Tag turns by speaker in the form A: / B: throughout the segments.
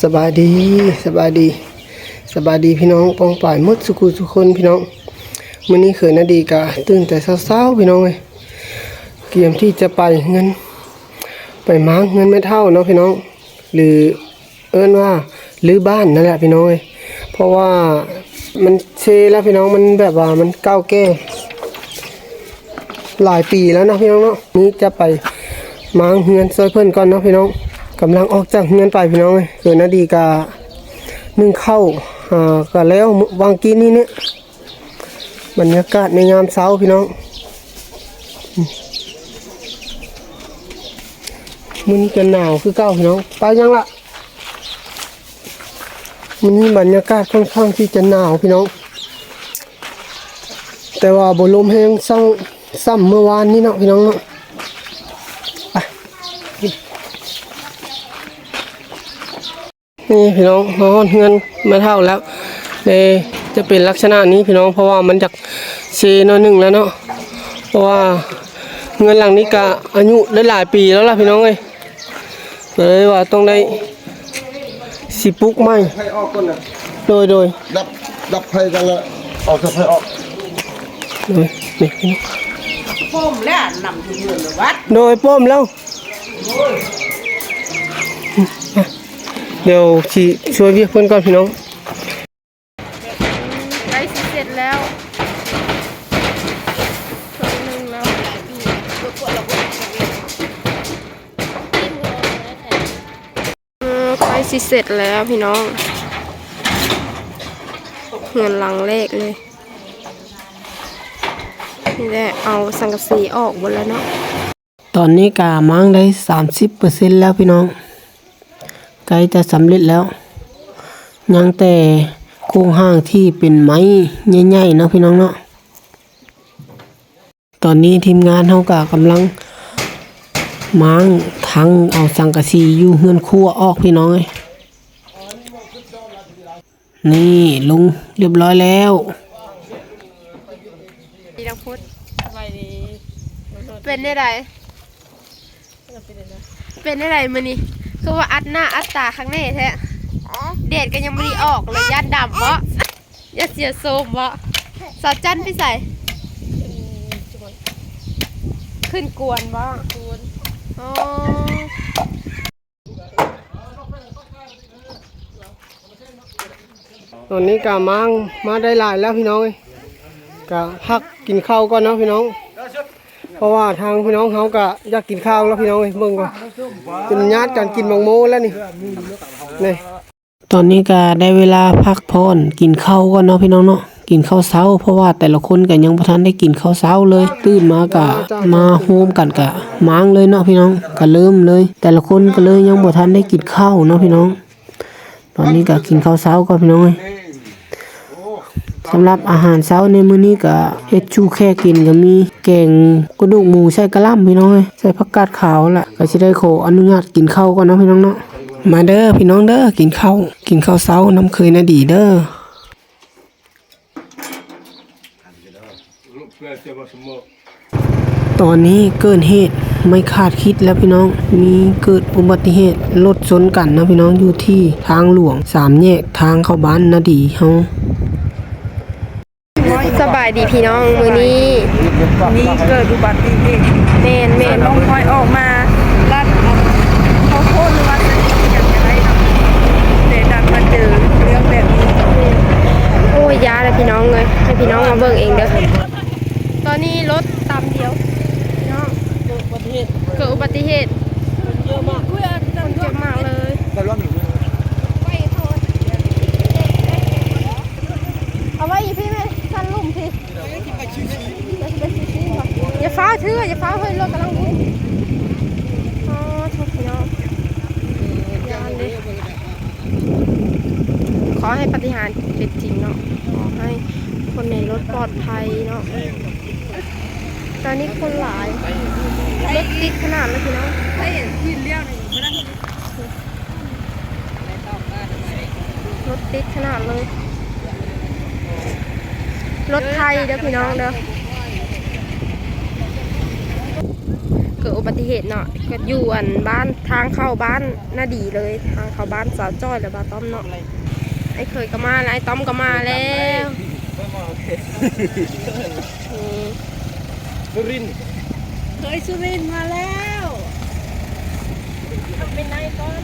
A: สบายดีสบายดีสบายดีพี่น้องปองป่ายมดสุขุสุคนพี่น้องมื้อนี้เขินนาดีกะตื่นแต่เช้าๆพี่น้องเอ้ยเตรียมที่จะไปเงินไปม้างเงินไม่เท่าเนาะพี่น้องหรือเอิ้นว่ารื้อบ้านนั่นแหละพี่น้องเอ้ยเพราะว่ามันเชแล้วพี่น้องมันแบบว่ามันเก่าแก่หลายปีแล้วนะพี่น้องเนาะนี่จะไปม้างเงินซอยเพิ่นก่อนเนาะพี่น้องกำลังออกจากเงินไปพี่น้องเอ้ยเขินนาดีกะนึ่งข้าวก็แล้ววางกินนี่เนี่ยบรรยากาศในยามเช้าพี่น้องมื้อนี้ก็หนาวคือเก่าพี่น้องไปยังละมื้อนี้บรรยากาศค่อนข้างที่จะหนาวพี่น้องแต่ว่าบ่ลมแห้งซ้ำเมื่อวานนี้เนาะพี่น้องเนาะนี่พี่น้องนอนเงินมาเท่าแล้วเลยจะเป็นลักษณะนี้พี่น้องเพราะว่ามันจากเชนหนึ่งแล้วเนาะเพราะว่าเงินหลังนี้ก็อายุได้หลายปีแล้วล่ะพี่น้องเลยว่าต้องได้สิปุกไหมให้ออกก่อนนะโดยดับไฟกันละออกจะไฟออกเลยนี่พี่น้องป้มแล้วนำถึงเงินเลยวัดโดยป้มแล้วเดี๋ยวช่วยเรียกเพื่อนก่อนพี่น้อง
B: ใกล้เสร็จแล้วตัวนึงแล้วใกล้เสร็จแล้วพี่น้องเงินลังเลขเลยนี่แหละเอาสังกะสีออกหมดแล้วเนาะ
A: ตอนนี้กามั่งได้ 30% แล้วพี่น้องใกล้จะสำเร็จแล้วยังแต่โครงห้างที่เป็นไม้ใหญ่ๆเนาะพี่น้องเนาะตอนนี้ทีมงานเขาก็กำลังม้างทั้งเอาสังกะสีอยู่เฮือนครัวออกพี่น้องนี่ลงเรียบร้อยแล้ว
B: ดีนักพุทธเป็นได้ไรมื้อนี้คือว่าอัดหน้าอัดตาข้างในแท้เดดก็ยังไม่ได้ออกเลยยันดำวะยันเสียโซมวะสาวจันพี่ใส่ขึ้นกวนวะอ๋อ
A: ตอนนี้กามั่งมาได้หลายแล้วพี่น้องกะพักกินข้าวก่อนเนาะพี่น้องเพราะว่าทางพี่น้องเขาก็อยากกินข้าวแล้วพี่น้องเบิ่งก่อนเป็นญาติกันกินบางโมแล้วนี่ตอนนี้ก็ได้เวลาพักผ่อนกินข้าวก่อนเนาะพี่น้องเนาะกินข้าวเช้าเพราะว่าแต่ละคนก็ยังบ่ทันได้กินข้าวเช้าเลยตื่นมาก็มาโฮมกันก็ม้างเลยเนาะพี่น้องก็เริ่มเลยแต่ละคนก็เลยยังบ่ทันได้กินข้าวเนาะพี่น้องตอนนี้ก็กินข้าวเช้าก่อนพี่น้องสำหรับอาหารเช้าในมื้อนี้ก็เฮ็ดชูแค่กินก็มีแกงกระดูกหมูใส่กะหล่ำพี่น้องใส่ผักกาดขาวล่ะก็สิได้ขออนุญาตกินข้าวก่อนเนาะพี่น้องเนาะมาเด้อพี่น้องเด้อกินข้าวเช้าน้ำเคยนะดีเด้อตอนนี้เกิดเหตุไม่คาดคิดแล้วพี่น้องมีเกิดอุบัติเหตุรถชนกันนะพี่น้องอยู่ที่ทางหลวง3แยกทางเข้าบ้านนาดีเฮา
B: สบายดีพี่น้องมื้อนี้
C: เกิดอุบัติเหตุ
B: แม่น
C: น้องคอยออกมาลัดเขาโทษหรือว่าจะอย่างไรเนาะแต่ดันมาเจอเรื่องแบบนี้
B: โอ้ยยาเลยพี่น้องเลยให้พี่น้องมาเบิ่งเองเด้อตอนนี้รถตามเดียวพี่น้องเกิดอุบัติเหตุเยอะมากเลยเอาไว้อีพี่ไหมสั้นลุ่มพี่อย่าฟ้าเฮ้ยรถกำลังวิ่งอ๋อทุกพี่น้องยานดิขอให้ปฏิหารย์เป็นจริงเนาะขอให้คนในรถปลอดภัยเนาะตอนนี้คนหลายรถติดขนาดเลยพี่น้องรถติดขนาดเลยรถไทยเด้อพี่น้องเด้อ กิดอุบัติเหตุเนาะก็อยู่อันบ้านทางเข้าบ้านน่าดีเลยทางเข้าบ้านสาวจ้อยและบ้านต้อมเนาะไอ้เคยก็มาแล้วไอ้ต้อมก็มาแล้ว
A: สุรินทร์
C: เคยสุรินทร์มาแล้วเป็นไงก่อน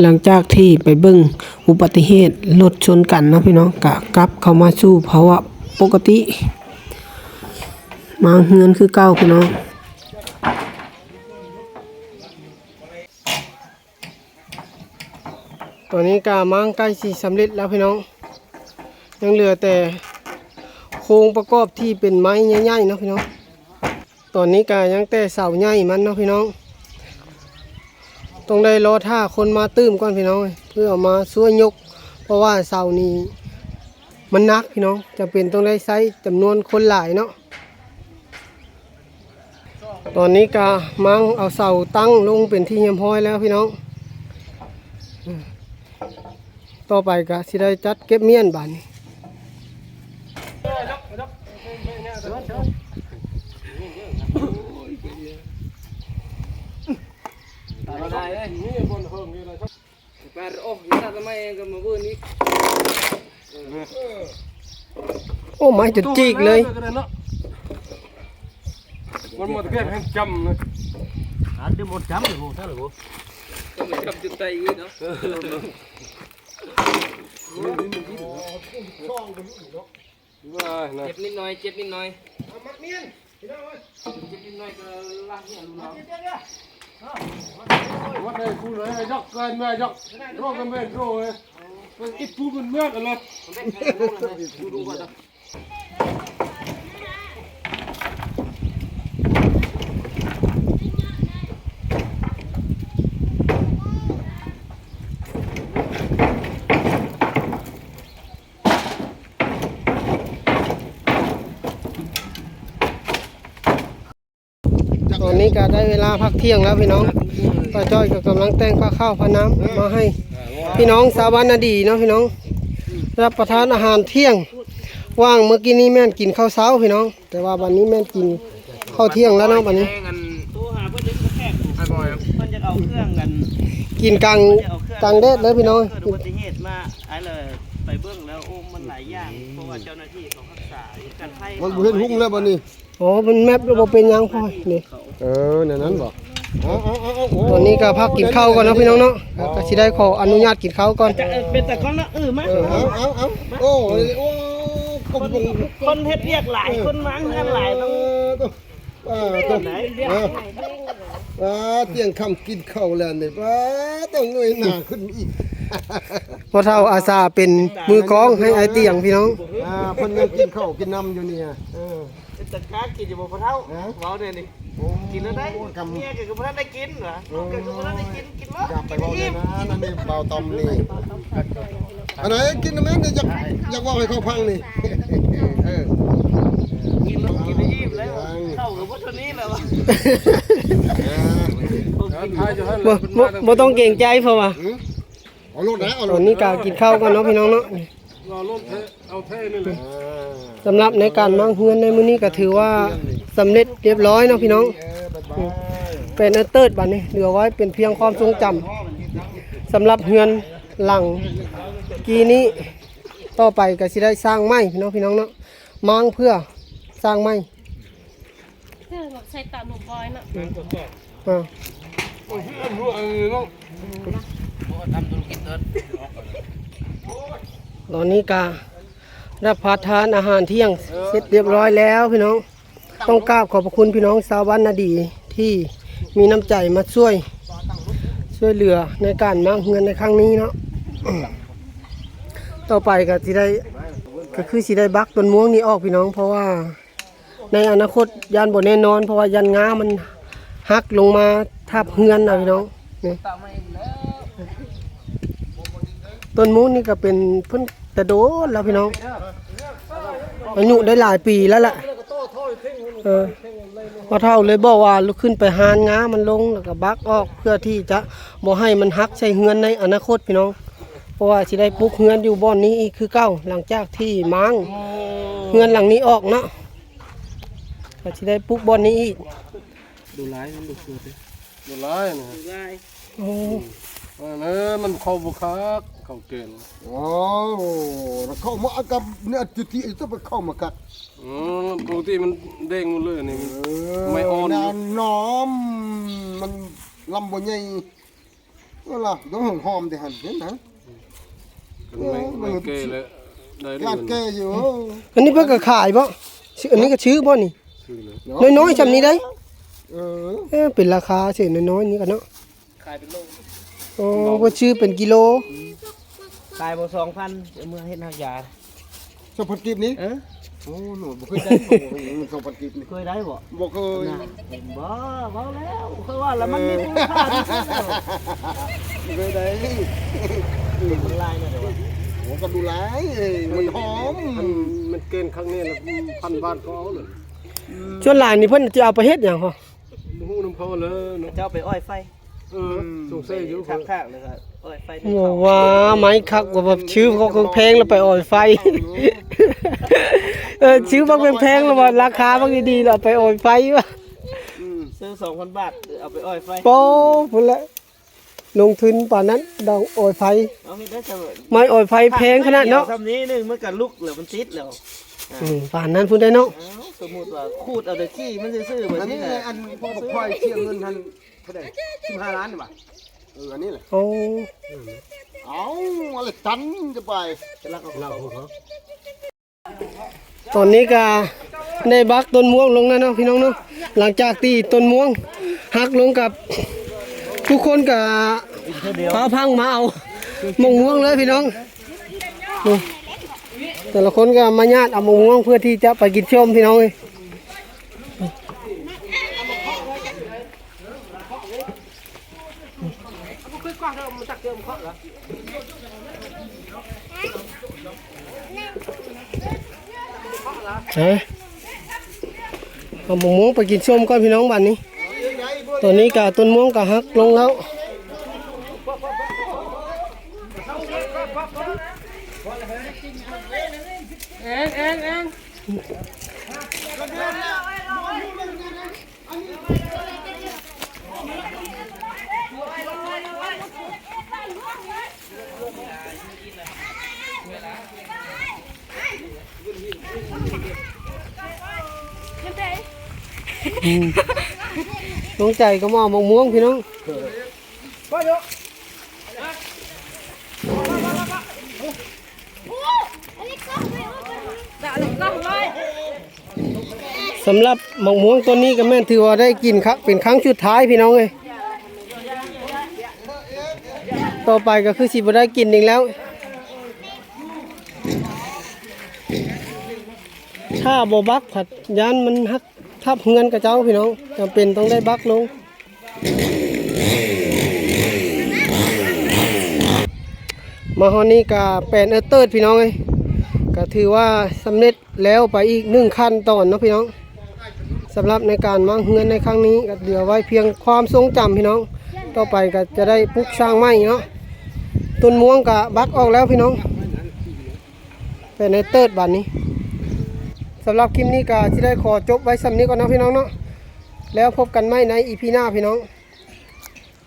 A: หลังจากที่ไปเบิ่งอุบัติเหตุรถชนกันเนาะพี่น้องกะกลับเข้ามาสู่ภาวะปกติมาเฮือนคือเก่าพี่น้องตอนนี้กะมังใกล้สิสำเร็จแล้วพี่น้องยังเหลือแต่โครงประกอบที่เป็นไม้ใหญ่ๆเนาะพี่น้องตอนนี้กะยังแต่เสาใหญ่มันเนาะพี่น้องต้องได้รอท่าคนมาตื้มก่อนพี่น้องเพื่อเอามาช่วยยกเพราะว่าเสานี้มันหนักพี่น้องจะเป็นต้องได้ใช้จำนวนคนหลายเนาะตอนนี้กะมังเอาเสาตั้งลงเป็นที่เรียบร้อยแล้วพี่น้องต่อไปกะสิได้จัดเก็บเมียนบานนี้โอ้ไม้จะจีกเลย
D: มันหมดแค่ให้จำนะ
E: เดี๋ยวหมดจำเลยโหท่านหรือโหก็ไม่จำจุดใจอีกเนาะเจ็บนิดหน่อยเจ็บนิดหน่อยเจ็บนิดหน่อยก็ลากเนี่ยรู้เนาะ
D: วัดไหนพูดเลยยกเกินแม่ยกโรคกันเป็นโรคเลยมันอีพูดมันเมื่อกันเลย
E: ดูก่อนนะ
A: ตอนนี้ก็ได้เวลาพักเที่ยงแล้วพี่น้องป้าจ้อยก็กำลังแต่งผ้าข้าวผ้าน้ำมาให้พี่น้องสาวบ้านนาดีเนาะพี่น้องรับประทานอาหารเที่ยงว่างเมื่อกี้นี้แม่นกินข้าวเช้าพี่น้องแต่ว่าวันนี้แม่นกินข้าวเที่ยงแล้วเนาะวันนี้
E: ตัวหาเพื่อนจะแทกไอ้บอยเพื่อนจะเอาเครื่องกัน
A: กินกลางแดดเลยพี่น้อง
E: เกิดอุบัติเหตุมาไอ้เลยไปเบื้องแล้วโอ้มันหลายอย่างเพราะว่าเจ้าหน้าที่เขารักษาการไข้
D: มันเห็นหุ้งแล้วบ่นี่
A: อ๋อมันแมประบบเป็นยังพ่อนี่
D: ในนั้นบ่
A: ตอนนี้ก็พักกินข้าวก่อนนะพี่น้องเนาะก็สิได้ขออนุญาตกินข้าวก่อน
E: เป็นแต่คนละมา
D: โอ้
E: คนเฮ็ดเรียกหลายคนมั้งกันหลายต้อง
D: ไหนเตียงคำกินข้าวแล้วนี่ต้องเงยหน้าขึ้นอีก
A: พอเท่าอาสาเป็นมือกองให้ไอเตียงพี่น้อง
D: เพิ่นยังกินข้าวกินน้ำอยู่นี่
E: แต่ค้ากินอยู่บ่พอเท่าเว้าเนี่ยนี่กินแล้วได้เมียก็บ่ทันได้กินเหรอลูกก็บ่ทันได้กินบ่
D: อย่าไปเว้าเลยนะนั่นนี่เบาตอมนี่อันไหนกินแม่นอยากเว้าให้เขาฟังนี่
E: กินได้อิ่มแล้วเข้ากับบ่เท่านี้แหละวะ
A: บ่ต้องเกรงใจเพราะว่า
D: เอารถนะ
A: ตอนนี้ก็กินข้าวกันเนาะพี่น้องเนาะ
D: รอรถเอาเท่นี่เลย
A: สำหรับในการมั่งเฮือนในมื้อนี้ก็ถือว่าสำเร็จเรียบร้อยเนาะพี่น้องเป็นอันเติร์ดบัดนี้เหลือไว้เป็นเพียงความทรงจำสำหรับเฮือนหลังกีนี้ต่อไปก็สิได้สร้างไม้พี่น้องเนาะมั่งเพื่อสร้างไม้
B: ใส่ตาหนูบอยเนาะตอนนี้ก็รับประทานอาหารเที่ยงเสร็จเรียบร้อยแล้วพี่น้องต้องกราบขอบพระคุณพี่น้องชาวบ้านนาดีที่มีน้ำใจมาช่วยเหลือในการมั่งเงินในครั้งนี้เนาะต่อไปก็คือสิได้บักต้นม่วงนี้ออกพี่น้องเพราะว่าในอนาคตยันบ่แน่นอนเพราะว่ายันง้ามันหักลงมาทับเฮือนนะพี่น้องต้นม่วงนี่ก็เป็นเพิ่นแต่โดนแล้วพี่น้องอายุได้หลายปีแล้วล่ะพอเท่าเลยบอกว่าลุกขึ้นไปหานง้ามันลงแล้วก็บักออกเพื่อที่จะบ่ให้มันหักใส่เฮือนในอนาคตพี่น้อง เพราะว่าสิได้ปลูกเฮือนอยู่บ่อนนี้อีกคือเก่าหลังจากที่ม้างเฮือนหลังนี้ออกเนาะก็สิได้ปลูกบ่อนนี้อีก
E: ดูร้ายมันดูเกิดเลย
D: ดูร้ายนะ
E: ดูร้าย
B: โอ้
D: อันนั้นมันเข้าบุคักเข้าเกณฑ์อ๋อแล้วเข้ามากับเนี่ยจุดที่จะไปเข้ามากัดปกติมันเด้งหมดเลยนี่ไม่อ่อนน้อมมันลำบากใหญ่นั่นล่ะต้องหอมดิหันเห็นนะไม่เกยเลยได้เรื่องเกยอยู่
B: อันนี้เพิ่นก็ขายบ่ชื่ออันนี้ก็ชื่อบ่นี่น้อยๆจำนี้ได้เป็นราคาชื่อน้อยๆนี่กันเนาะ
E: ขายเป็นโล
B: โอ้บ่ชื่อเป็นกิโล
E: ขายบ่2,000เมื่อเฮ็ดหักยา
D: สปอร์ตกิฟนี้โอ้หนูบ่เคยได้สปอร์ตกิฟนี่
E: เคยได้บ่
D: บ่เคย
E: บ่เว้าแล้วเคยว่าแล้วมันมีคุณค่าที่สุด
D: เคยได้
E: มันลายน่ะเด้อ
D: โอ้ก็ดูหลายมันหอม
F: มันเกณฑ์ครั้งนี้ละพันบาทก็เอาเลย
B: ส่วนหลายนี่เพิ่นจะเอาไปเฮ็ดหยังฮะ
F: หูน้ำเขาเลยเนาะ
E: เจ้าไปอ้อยไฟ
F: สงสัยอยู่
E: คักๆเลยครับอ้อยไฟ
B: โอ้ว่าไม้คักว่าแบบชื่อเขาก็แพงแล้วไปอ่อยไฟ ชื่อบักแพงๆแล้วว่าราคาบักดีๆแล้วไปอ่อยไฟวะ
E: ซื้อ 2,000 บาทเอาไปอ้อยไฟ
B: โป้พุ่นละลงทุนป่านนั้นดอกอ่อยไฟ
E: เอาเฮ็ดได้จัง
B: ไม้อ่อยไฟแพงขนาดเนาะ
E: ทำนี้นึงมันก็ลุกแล้วมันติดแล้ว
B: ป่านนั้นพุ่นได้เนาะ
E: สมมุติว่าขูดเอาแต่ขี้มันซื่อๆแบบ
D: อัน
E: นี้
D: นี้
E: แหละ
D: อันพ่อบอกพ่อเชียงเงินทันเท่าไหร่15 ล้านนี่ป่ะอันนี้แหละ
B: โอ้
D: เอาอะไรตันจะไป
B: ตอนนี้ก็ได้บักต้นม่วงลงแล้วเนาะพี่น้องเนาะหลังจากที่ต้นม่วงหักลงกับทุกคนก็ฟ้าพังมาเอามะม่วงเลยพี่น้องนี่แต่ละคนก็มาญาติเอามะม่วงเพื่อที่จะไปกินชมพี่น้องเลยเอามะม่วงไปกินชมก่อนพี่น้องบ้านนี้ตอนนี้ก็ต้นม่วงก็หักลงแล้วน้องใจก็มาเอามะม่วงพี่น้องสำหรับมะม่วงตัวนี้ก็แม่นถือว่าได้กินครับเป็นครั้งสุดท้ายพี่น้องเลยต่อไปก็คือสิบ่ได้กินอีกแล้วถ้าบ่บักผัดยานมันหักทับเงินกับเจ้าพี่น้องจำเป็นต้องได้บักลงมาฮอนนี้ก็แปลนเติร์ดพี่น้องเลยก็ถือว่าสำเร็จแล้วไปอีก1ขั้นตอนเนาะพี่น้องสำหรับในการวางเงินในครั้งนี้ก็เหลือไว้เพียงความทรงจำพี่น้องต่อไปก็จะได้ปลูกสร้างไม้เนาะต้นม่วงก็บักออกแล้วพี่น้องแปลนเติร์ดบัดนี้สำหรับคลิปนี้ก็จะได้ขอจบไว้สำนี้ก่อนนะพี่น้องเนาะแล้วพบกันใหม่ในอีพีหน้าพี่น้อง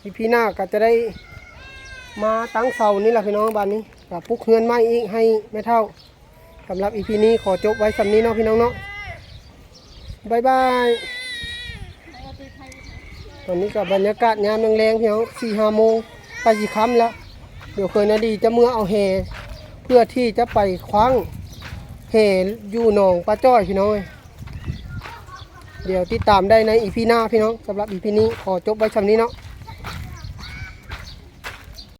B: อีพีหน้าก็จะได้มาตั้งเสานี่แหละพี่น้องบ้านนี้กับปลุกเฮือนไม้อีกให้แม่เท่าสำหรับอีพีนี้ขอจบไว้สำนี้เนาะพี่น้องเนาะบายบายตอนนี้ก็บรรยากาศยามแรงๆพี่น้อง4-5 โมงไปสิค่ำแล้วเดี๋ยวเคยนาดีจะเมื่อเอาแห่เพื่อที่จะไปคว้างแห่อยู่หนองปลาจ้อยพี่น้องเดี๋ยวติดตามได้ในอีพีหน้าพี่น้องสำหรับอีพีนี้ขอจบไว้สำนี้เนาะ